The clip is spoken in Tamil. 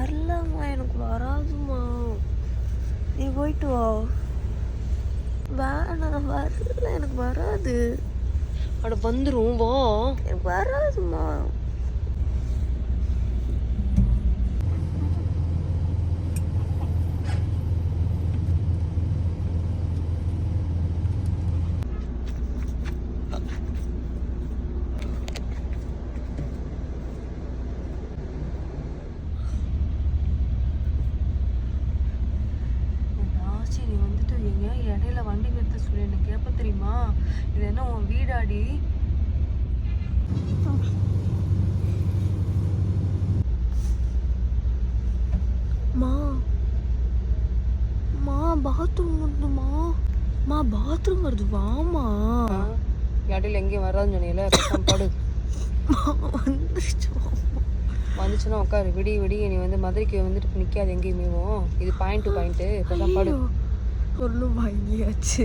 வரலம்மா, எனக்கு வராதுமா. நீ போயிட்டு வா. வேணாம், நான் வரல, எனக்கு வராது. அட வந்துரும் வா. எனக்கு வராதுமா. நீ வந்துட்டு எங்க இடையில வண்டி நிறுத்த சொல்லி எனக்கு கேட்ப தெரியுமா? இது என்ன உன் வீடாடி? மா பாத்ரூம் வருதுமா. பாத்ரூம் வருது, வாமா. இடையில எங்கேயும் வராதுன்னு சொன்னீங்களே, படு. வந்துச்சுன்னா உட்காரு. விடிய நீ வந்து மதுரைக்கு வந்துட்டு நிற்காது எங்கேயுமே. இது பாயிண்ட் டு பாயிண்ட். இப்போதான் படு. ஒன்றும் வாங்கியாச்சு.